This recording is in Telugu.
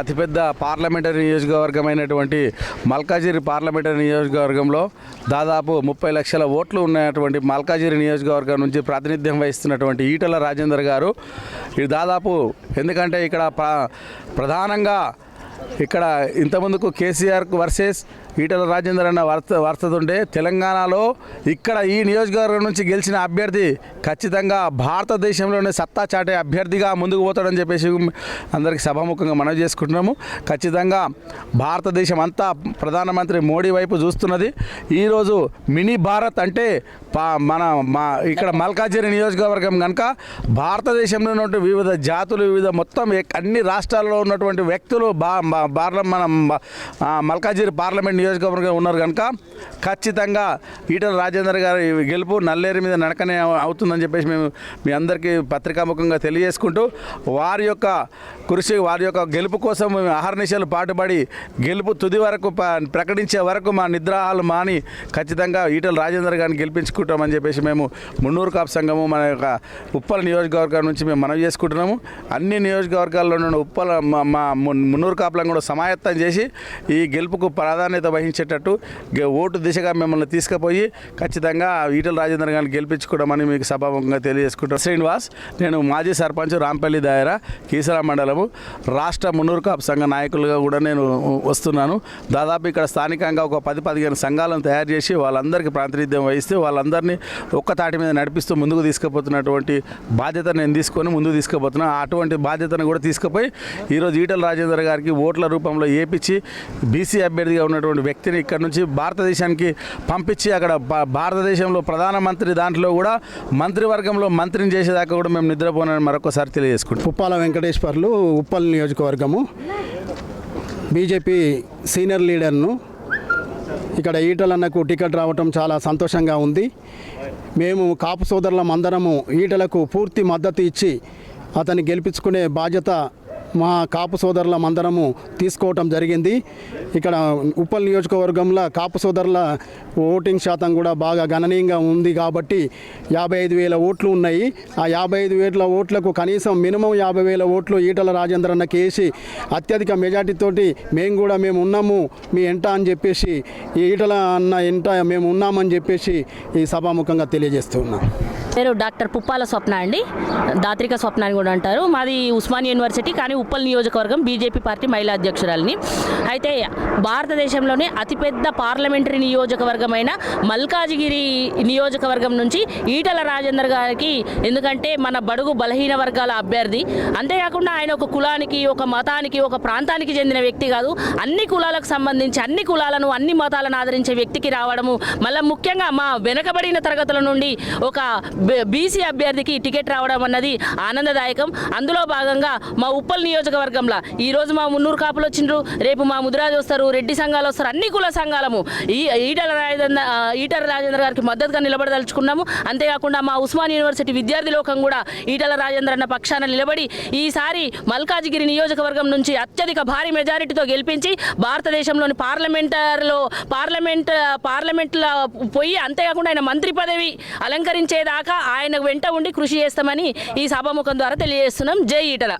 అతిపెద్ద పార్లమెంటరీ నియోజకవర్గమైనటువంటి మల్కాజిగిరి పార్లమెంటరీ నియోజకవర్గంలో దాదాపు 30 లక్షల ఓట్లు ఉన్నటువంటి మల్కాజిగిరి నియోజకవర్గం నుంచి ప్రాతినిధ్యం వహిస్తున్నటువంటి ఈటల రాజేందర్ గారు ఇది దాదాపు ఎందుకంటే ఇక్కడ ప్రధానంగా ఇక్కడ ఇంతకుముందుకు కేసీఆర్ వర్సెస్ ఈటల రాజేందర్ అన్న వరుసతుంటే తెలంగాణలో ఇక్కడ ఈ నియోజకవర్గం నుంచి గెలిచిన అభ్యర్థి ఖచ్చితంగా భారతదేశంలోనే సత్తా చాటే అభ్యర్థిగా ముందుకు పోతాడని చెప్పేసి అందరికీ సభాముఖంగా మనవి చేసుకుంటున్నాము. ఖచ్చితంగా భారతదేశం అంతా ప్రధానమంత్రి మోడీ వైపు చూస్తున్నది. ఈరోజు మినీ భారత్ అంటే ఇక్కడ మల్కాజిగిరి నియోజకవర్గం కనుక భారతదేశంలో ఉన్నటువంటి వివిధ జాతులు వివిధ మొత్తం అన్ని రాష్ట్రాల్లో ఉన్నటువంటి వ్యక్తులు మన మల్కాజిగిరి పార్లమెంట్ నియోజకవర్గం ఉన్నారు కనుక ఖచ్చితంగా ఈటల రాజేందర్ గారి గెలుపు నల్లేరు మీద నడకనే అవుతుందని చెప్పేసి మేము మీ అందరికీ పత్రికాముఖంగా తెలియజేసుకుంటూ వారి యొక్క కృషి వారి యొక్క గెలుపు కోసం మేము అహర్నిశలు పాటుపడి గెలుపు తుది వరకు ప్రకటించే వరకు మా నిద్రాహాలు మాని ఖచ్చితంగా ఈటల రాజేందర్ గారిని గెలిపించుకుంటామని చెప్పేసి మేము మున్నూరు కాపు సంఘము మన యొక్క ఉప్పల నియోజకవర్గం నుంచి మేము మనవి చేసుకుంటున్నాము. అన్ని నియోజకవర్గాల్లో ఉన్న ఉప్పల మా మున్నూరు కాపులను కూడా సమాయత్తం చేసి ఈ గెలుపుకు ప్రాధాన్యత వహించేటట్టు ఓటు దిశగా మిమ్మల్ని తీసుకుపోయి ఖచ్చితంగా ఈటల రాజేందర్ గారిని గెలిపించుకోవడమని మీకు సభాముఖంగా తెలియజేసుకుంటాను. శ్రీనివాస్, నేను మాజీ సర్పంచ్ రాంపల్లి దాయరా కీసరా మండలము రాష్ట్ర మున్నూరు కాపు సంఘ నాయకులుగా కూడా నేను వస్తున్నాను. దాదాపు ఇక్కడ స్థానికంగా ఒక 10-15 సంఘాలను తయారు చేసి వాళ్ళందరికీ ప్రాతినిధ్యం వహిస్తే వాళ్ళందరినీ ఒక్క తాటి మీద నడిపిస్తూ ముందుకు తీసుకుపోతున్నటువంటి బాధ్యత నేను తీసుకొని ముందుకు తీసుకుపోతున్నాను. అటువంటి బాధ్యతను కూడా తీసుకుపోయి ఈరోజు ఈటల రాజేందర్ గారికి ఓట్ల రూపంలో ఏపించి బీసీ అభ్యర్థిగా ఉన్నటువంటి వ్యక్తిని ఇక్కడ నుంచి భారతదేశానికి పంపించి అక్కడ భారతదేశంలో ప్రధానమంత్రి దాంట్లో కూడా మంత్రివర్గంలో మంత్రిని చేసేదాకా కూడా మేము నిద్రపోనని మరొకసారి తెలియజేసుకుంటాం. పుప్పాల వెంకటేశ్వర్లు ఉప్పల్ నియోజకవర్గము బీజేపీ సీనియర్ లీడర్ను ఇక్కడ ఈటలన్నకు టికెట్ రావటం చాలా సంతోషంగా ఉంది. మేము కాపు సోదరులం అందరము ఈటలకు పూర్తి మద్దతు ఇచ్చి అతన్ని గెలిపించుకునే బాధ్యత మా కాపు సోదరులం అందరము తీసుకోవటం జరిగింది. ఇక్కడ ఉప్పల్ నియోజకవర్గంలో కాపు సోదరుల ఓటింగ్ శాతం కూడా బాగా గణనీయంగా ఉంది కాబట్టి 55,000 ఓట్లు ఉన్నాయి. ఆ 55,000 ఓట్లకు కనీసం మినిమం 50,000 ఓట్లు ఈటల రాజేందర్ అన్నకి వేసి అత్యధిక మెజార్టీతోటి మేము ఉన్నాము మీ ఎంట అని చెప్పేసి ఈటల అన్న ఎంట మేము ఉన్నామని చెప్పేసి ఈ సభాముఖంగా తెలియజేస్తున్నాం. పేరు డాక్టర్ పుప్పాల స్వప్న అండి, దాత్రిక స్వప్న అని కూడా అంటారు. మాది ఉస్మానియా యూనివర్సిటీ, కానీ ఉప్పల్ నియోజకవర్గం బీజేపీ పార్టీ మహిళా అధ్యక్షురాలిని. అయితే భారతదేశంలోనే అతిపెద్ద పార్లమెంటరీ నియోజకవర్గమైన మల్కాజిగిరి నియోజకవర్గం నుంచి ఈటల రాజేందర్ గారికి, ఎందుకంటే మన బడుగు బలహీన వర్గాల అభ్యర్థి, అంతేకాకుండా ఆయన ఒక కులానికి ఒక మతానికి ఒక ప్రాంతానికి చెందిన వ్యక్తి కాదు, అన్ని కులాలకు సంబంధించి అన్ని కులాలను అన్ని మతాలను ఆదరించే వ్యక్తికి రావడము, మళ్ళీ ముఖ్యంగా మా వెనుకబడిన తరగతుల నుండి ఒక బీసీ అభ్యర్థికి టికెట్ రావడం అన్నది ఆనందదాయకం. అందులో భాగంగా మా ఉప్పల్ నియోజకవర్గంలో ఈరోజు మా మున్నూరు కాపులు వచ్చిండ్రు, రేపు మా ముదిరాజు వస్తారు, రెడ్డి సంఘాలు వస్తారు, అన్ని కుల సంఘాలము ఈటల రాజేందర్ గారికి మద్దతుగా నిలబడదలుచుకున్నాము. అంతేకాకుండా మా ఉస్మానియా యూనివర్సిటీ విద్యార్థి లోకం కూడా ఈటల రాజేందర్ అన్న పక్షాన నిలబడి ఈసారి మల్కాజిగిరి నియోజకవర్గం నుంచి అత్యధిక భారీ మెజారిటీతో గెలిపించి భారతదేశంలోని పార్లమెంట్లో పోయి అంతేకాకుండా ఆయన మంత్రి పదవి అలంకరించేదాకా ఆయన వెంట ఉండి కృషి చేస్తామని ఈ సభాముఖం ద్వారా తెలియజేస్తున్నాం. జై ఈటల.